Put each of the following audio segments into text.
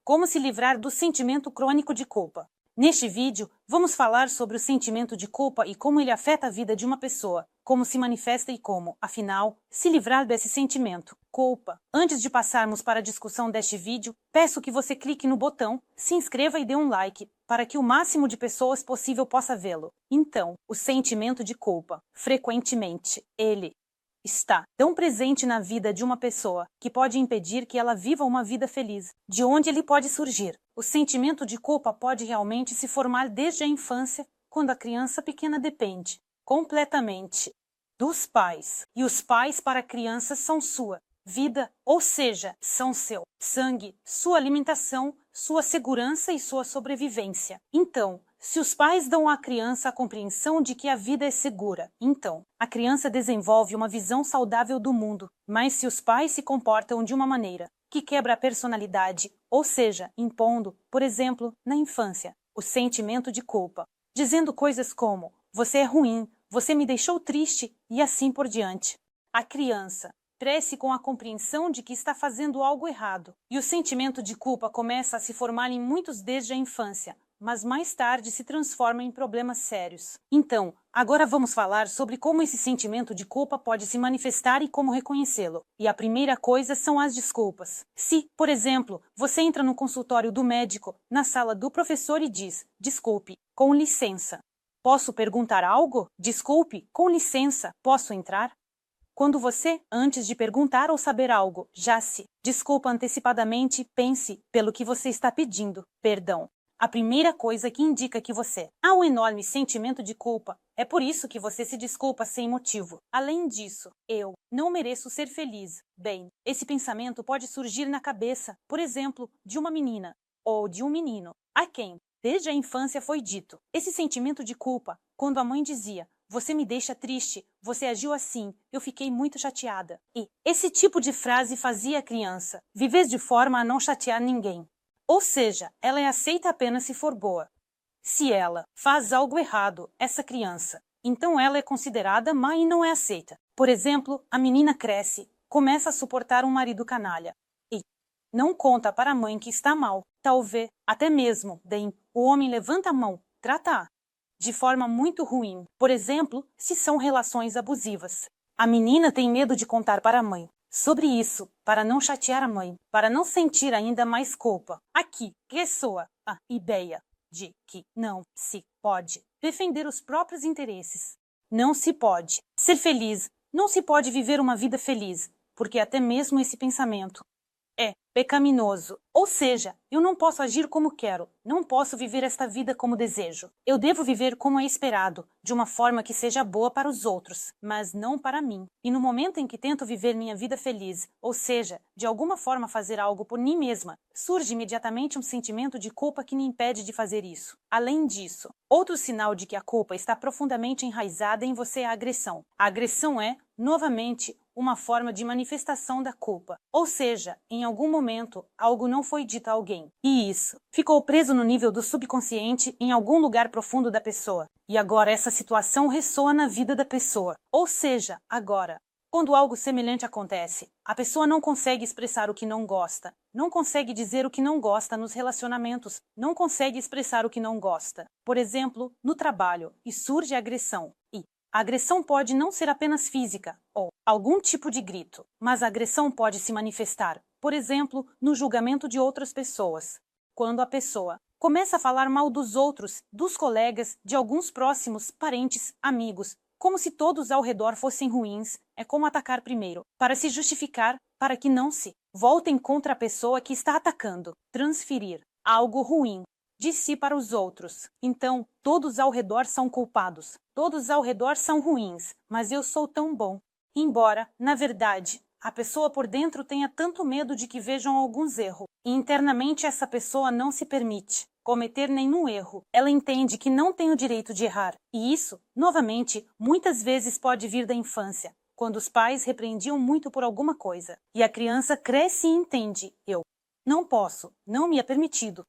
Como se livrar do sentimento crônico de culpa. Neste vídeo, vamos falar sobre o sentimento de culpa e como ele afeta a vida de uma pessoa, como se manifesta e como, afinal, se livrar desse sentimento, culpa. Antes de passarmos para a discussão deste vídeo, peço que você clique no botão, se inscreva e dê um like, para que o máximo de pessoas possível possa vê-lo. Então, o sentimento de culpa, frequentemente, ele está tão presente na vida de uma pessoa que pode impedir que ela viva uma vida feliz. De onde ele pode surgir? O sentimento de culpa pode realmente se formar desde a infância, quando a criança pequena depende completamente dos pais. E os pais para a criança são sua vida, ou seja, são seu sangue, sua alimentação, sua segurança e sua sobrevivência. Então, se os pais dão à criança a compreensão de que a vida é segura, então a criança desenvolve uma visão saudável do mundo. Mas se os pais se comportam de uma maneira que quebra a personalidade, ou seja, impondo, por exemplo, na infância, o sentimento de culpa, dizendo coisas como: você é ruim, você me deixou triste e assim por diante. A criança cresce com a compreensão de que está fazendo algo errado, e o sentimento de culpa começa a se formar em muitos desde a infância, mas mais tarde se transforma em problemas sérios. Então, agora vamos falar sobre como esse sentimento de culpa pode se manifestar e como reconhecê-lo. E a primeira coisa são as desculpas. Se, por exemplo, você entra no consultório do médico, na sala do professor e diz: desculpe, com licença, posso perguntar algo? Desculpe, com licença, posso entrar? Quando você, antes de perguntar ou saber algo, já se desculpa antecipadamente, pense pelo que você está pedindo perdão. A primeira coisa que indica que você há um enorme sentimento de culpa. É por isso que você se desculpa sem motivo. Além disso, eu não mereço ser feliz. Bem, esse pensamento pode surgir na cabeça, por exemplo, de uma menina ou de um menino, a quem, desde a infância, foi dito esse sentimento de culpa, quando a mãe dizia: você me deixa triste, você agiu assim, eu fiquei muito chateada. E esse tipo de frase fazia a criança viver de forma a não chatear ninguém. Ou seja, ela é aceita apenas se for boa. Se ela faz algo errado, essa criança, então ela é considerada má e não é aceita. Por exemplo, a menina cresce, começa a suportar um marido canalha e não conta para a mãe que está mal. Talvez, até mesmo, o homem levanta a mão, trata-a de forma muito ruim. Por exemplo, se são relações abusivas. A menina tem medo de contar para a mãe sobre isso, para não chatear a mãe, para não sentir ainda mais culpa. Aqui ressoa a ideia de que não se pode defender os próprios interesses. Não se pode ser feliz, não se pode viver uma vida feliz, porque até mesmo esse pensamento é pecaminoso. Ou seja, eu não posso agir como quero, não posso viver esta vida como desejo. Eu devo viver como é esperado, de uma forma que seja boa para os outros, mas não para mim. E no momento em que tento viver minha vida feliz, ou seja, de alguma forma fazer algo por mim mesma, surge imediatamente um sentimento de culpa que me impede de fazer isso. Além disso, outro sinal de que a culpa está profundamente enraizada em você é a agressão. A agressão é, novamente, uma forma de manifestação da culpa. Ou seja, em algum momento, algo não foi dito a alguém. E isso ficou preso no nível do subconsciente em algum lugar profundo da pessoa. E agora essa situação ressoa na vida da pessoa. Ou seja, agora, quando algo semelhante acontece, a pessoa não consegue expressar o que não gosta, não consegue dizer o que não gosta nos relacionamentos, não consegue expressar o que não gosta. Por exemplo, no trabalho, e surge a agressão. A agressão pode não ser apenas física ou algum tipo de grito, mas a agressão pode se manifestar, por exemplo, no julgamento de outras pessoas. Quando a pessoa começa a falar mal dos outros, dos colegas, de alguns próximos, parentes, amigos, como se todos ao redor fossem ruins, é como atacar primeiro, para se justificar, para que não se voltem contra a pessoa que está atacando, transferir algo ruim de si para os outros. Então, todos ao redor são culpados, todos ao redor são ruins, mas eu sou tão bom. Embora, na verdade, a pessoa por dentro tenha tanto medo de que vejam alguns erros, e internamente essa pessoa não se permite cometer nenhum erro. Ela entende que não tem o direito de errar, e isso, novamente, muitas vezes pode vir da infância, quando os pais repreendiam muito por alguma coisa, e a criança cresce e entende: eu não posso, não me é permitido.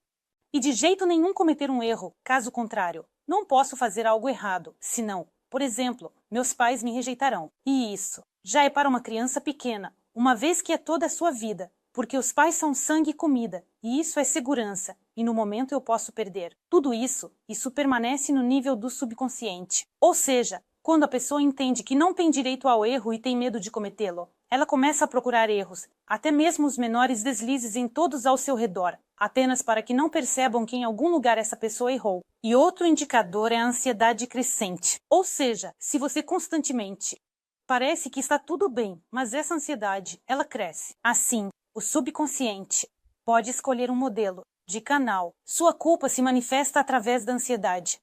E de jeito nenhum cometer um erro, caso contrário, não posso fazer algo errado, senão, por exemplo, meus pais me rejeitarão. E isso já é para uma criança pequena, uma vez que é toda a sua vida, porque os pais são sangue e comida, e isso é segurança, e no momento eu posso perder. Tudo isso permanece no nível do subconsciente. Ou seja, quando a pessoa entende que não tem direito ao erro e tem medo de cometê-lo, ela começa a procurar erros, até mesmo os menores deslizes em todos ao seu redor, apenas para que não percebam que em algum lugar essa pessoa errou. E outro indicador é a ansiedade crescente. Ou seja, se você constantemente parece que está tudo bem, mas essa ansiedade, ela cresce. Assim, o subconsciente pode escolher um modelo de canal. Sua culpa se manifesta através da ansiedade.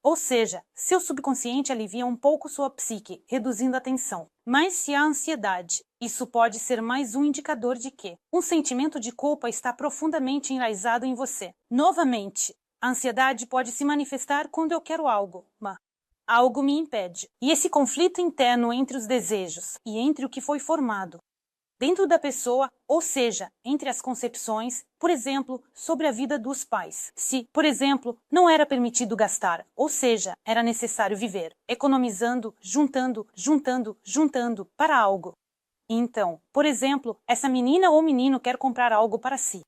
Ou seja, seu subconsciente alivia um pouco sua psique, reduzindo a tensão. Mas se há ansiedade, isso pode ser mais um indicador de que um sentimento de culpa está profundamente enraizado em você. Novamente, a ansiedade pode se manifestar quando eu quero algo, mas algo me impede. E esse conflito interno entre os desejos e entre o que foi formado dentro da pessoa, ou seja, entre as concepções, por exemplo, sobre a vida dos pais. Se, por exemplo, não era permitido gastar, ou seja, era necessário viver, economizando, juntando para algo. Então, por exemplo, essa menina ou menino quer comprar algo para si.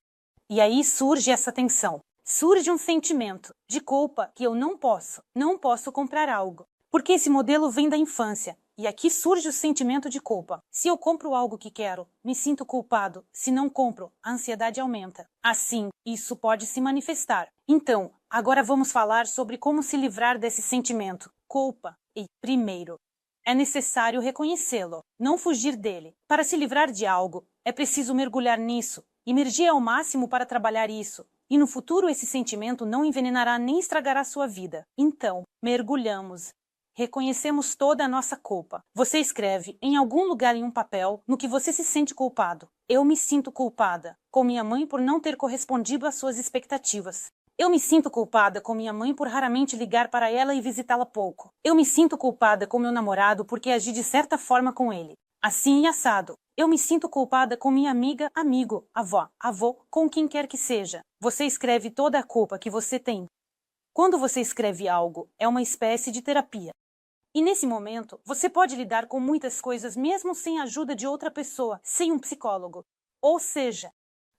E aí surge essa tensão. Surge um sentimento de culpa que eu não posso comprar algo. Porque esse modelo vem da infância. E aqui surge o sentimento de culpa. Se eu compro algo que quero, me sinto culpado. Se não compro, a ansiedade aumenta. Assim, isso pode se manifestar. Então, agora vamos falar sobre como se livrar desse sentimento, culpa. E, primeiro, é necessário reconhecê-lo, não fugir dele. Para se livrar de algo, é preciso mergulhar nisso, imergir ao máximo para trabalhar isso. E no futuro esse sentimento não envenenará nem estragará sua vida. Então, mergulhamos. Reconhecemos toda a nossa culpa. Você escreve em algum lugar em um papel no que você se sente culpado. Eu me sinto culpada com minha mãe por não ter correspondido às suas expectativas. Eu me sinto culpada com minha mãe por raramente ligar para ela e visitá-la pouco. Eu me sinto culpada com meu namorado porque agi de certa forma com ele. Assim e assado. Eu me sinto culpada com minha amiga, amigo, avó, avô, com quem quer que seja. Você escreve toda a culpa que você tem. Quando você escreve algo, é uma espécie de terapia. E nesse momento, você pode lidar com muitas coisas mesmo sem a ajuda de outra pessoa, sem um psicólogo. Ou seja,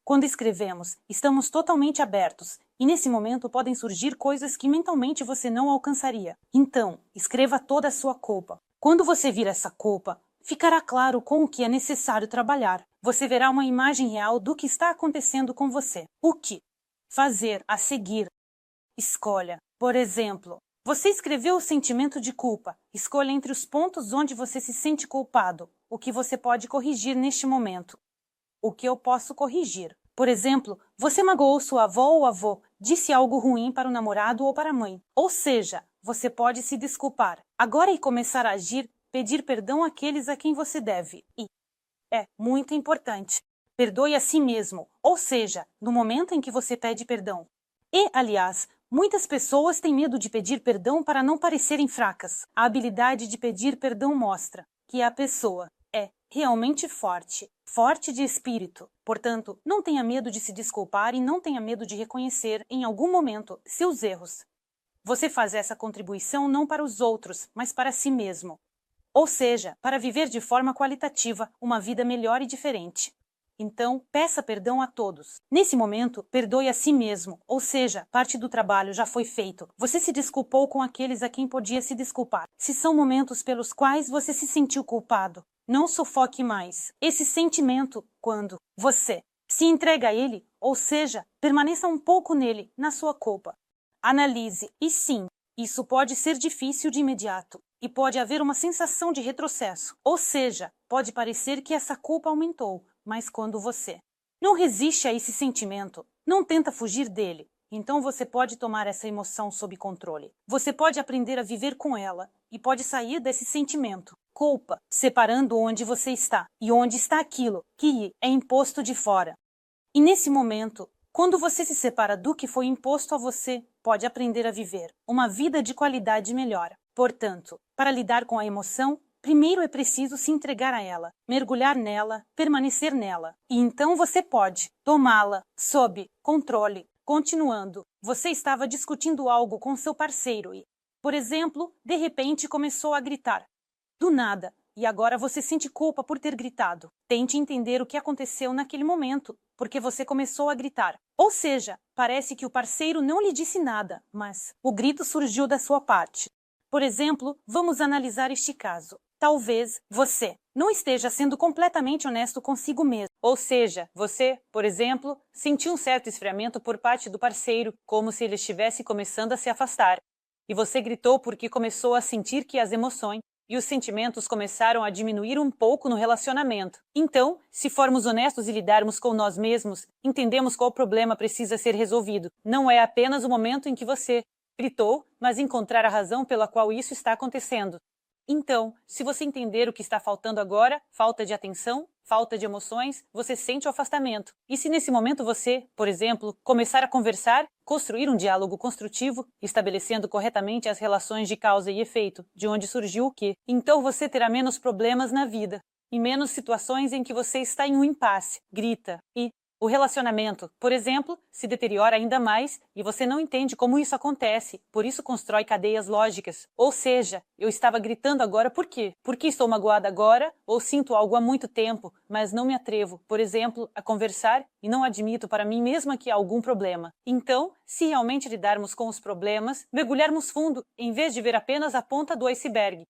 quando escrevemos, estamos totalmente abertos, e nesse momento podem surgir coisas que mentalmente você não alcançaria. Então, escreva toda a sua culpa. Quando você vir essa culpa, ficará claro com o que é necessário trabalhar. Você verá uma imagem real do que está acontecendo com você. O que fazer a seguir? Escolha. Por exemplo, você escreveu o sentimento de culpa. Escolha entre os pontos onde você se sente culpado, o que você pode corrigir neste momento. O que eu posso corrigir? Por exemplo, você magoou sua avó ou avô, disse algo ruim para o namorado ou para a mãe. Ou seja, você pode se desculpar. Agora e começar a agir, pedir perdão àqueles a quem você deve. E é muito importante. Perdoe a si mesmo, ou seja, no momento em que você pede perdão. E, aliás, muitas pessoas têm medo de pedir perdão para não parecerem fracas. A habilidade de pedir perdão mostra que a pessoa é realmente forte, forte de espírito. Portanto, não tenha medo de se desculpar e não tenha medo de reconhecer, em algum momento, seus erros. Você faz essa contribuição não para os outros, mas para si mesmo. Ou seja, para viver de forma qualitativa uma vida melhor e diferente. Então, peça perdão a todos. Nesse momento, perdoe a si mesmo, ou seja, parte do trabalho já foi feito. Você se desculpou com aqueles a quem podia se desculpar. Se são momentos pelos quais você se sentiu culpado, não sufoque mais esse sentimento quando você se entrega a ele, ou seja, permaneça um pouco nele, na sua culpa. Analise, e sim, isso pode ser difícil de imediato. E pode haver uma sensação de retrocesso, ou seja, pode parecer que essa culpa aumentou, mas quando você não resiste a esse sentimento, não tenta fugir dele, então você pode tomar essa emoção sob controle. Você pode aprender a viver com ela e pode sair desse sentimento, culpa, separando onde você está e onde está aquilo que é imposto de fora. E nesse momento, quando você se separa do que foi imposto a você, pode aprender a viver uma vida de qualidade melhor. Portanto, para lidar com a emoção, primeiro é preciso se entregar a ela, mergulhar nela, permanecer nela. E então você pode tomá-la sob controle. Continuando, você estava discutindo algo com seu parceiro e, por exemplo, de repente começou a gritar. Do nada. E agora você sente culpa por ter gritado. Tente entender o que aconteceu naquele momento porque você começou a gritar. Ou seja, parece que o parceiro não lhe disse nada, mas o grito surgiu da sua parte. Por exemplo, vamos analisar este caso. Talvez você não esteja sendo completamente honesto consigo mesmo. Ou seja, você, por exemplo, sentiu um certo esfriamento por parte do parceiro, como se ele estivesse começando a se afastar. E você gritou porque começou a sentir que as emoções e os sentimentos começaram a diminuir um pouco no relacionamento. Então, se formos honestos e lidarmos com nós mesmos, entendemos qual problema precisa ser resolvido. Não é apenas o momento em que você gritou, mas encontrar a razão pela qual isso está acontecendo. Então, se você entender o que está faltando agora, falta de atenção, falta de emoções, você sente o afastamento. E se nesse momento você, por exemplo, começar a conversar, construir um diálogo construtivo, estabelecendo corretamente as relações de causa e efeito, de onde surgiu o quê, então você terá menos problemas na vida e menos situações em que você está em um impasse, grita e o relacionamento, por exemplo, se deteriora ainda mais e você não entende como isso acontece, por isso constrói cadeias lógicas. Ou seja, eu estava gritando agora por quê? Porque estou magoada agora ou sinto algo há muito tempo, mas não me atrevo, por exemplo, a conversar e não admito para mim mesma que há algum problema. Então, se realmente lidarmos com os problemas, mergulharmos fundo, em vez de ver apenas a ponta do iceberg,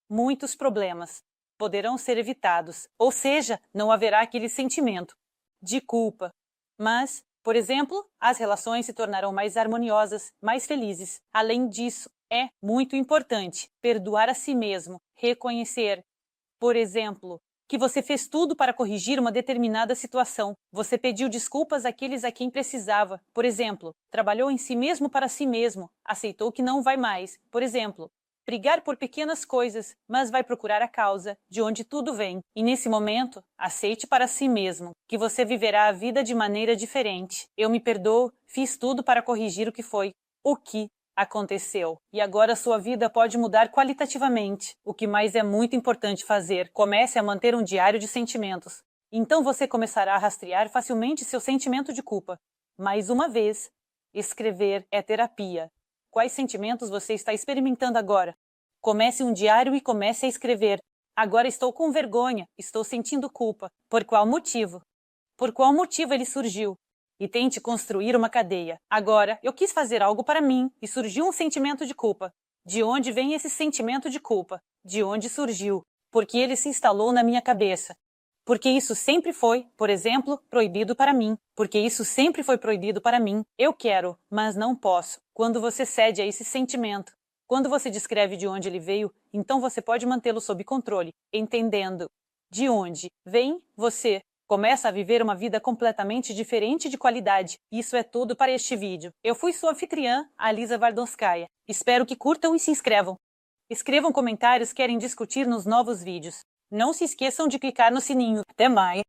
muitos problemas poderão ser evitados, ou seja, não haverá aquele sentimento de culpa. Mas, por exemplo, as relações se tornarão mais harmoniosas, mais felizes. Além disso, é muito importante perdoar a si mesmo, reconhecer, por exemplo, que você fez tudo para corrigir uma determinada situação. Você pediu desculpas àqueles a quem precisava. Por exemplo, trabalhou em si mesmo para si mesmo, aceitou que não vai mais. Por exemplo, brigar por pequenas coisas, mas vai procurar a causa, de onde tudo vem. E nesse momento, aceite para si mesmo, que você viverá a vida de maneira diferente. Eu me perdoo, fiz tudo para corrigir o que aconteceu. E agora sua vida pode mudar qualitativamente. O que mais é muito importante fazer, comece a manter um diário de sentimentos. Então você começará a rastrear facilmente seu sentimento de culpa. Mais uma vez, escrever é terapia. Quais sentimentos você está experimentando agora? Comece um diário e comece a escrever. Agora estou com vergonha, estou sentindo culpa. Por qual motivo? Por qual motivo ele surgiu? E tente construir uma cadeia. Agora, eu quis fazer algo para mim e surgiu um sentimento de culpa. De onde vem esse sentimento de culpa? De onde surgiu? Porque ele se instalou na minha cabeça. Porque isso sempre foi, por exemplo, proibido para mim. Porque isso sempre foi proibido para mim. Eu quero, mas não posso. Quando você cede a esse sentimento, quando você descreve de onde ele veio, então você pode mantê-lo sob controle, entendendo de onde vem você. Começa a viver uma vida completamente diferente de qualidade. Isso é tudo para este vídeo. Eu fui sua anfitriã, Alisa Vardonskaya. Espero que curtam e se inscrevam. Escrevam comentários que querem discutir nos novos vídeos. Não se esqueçam de clicar no sininho. Até mais!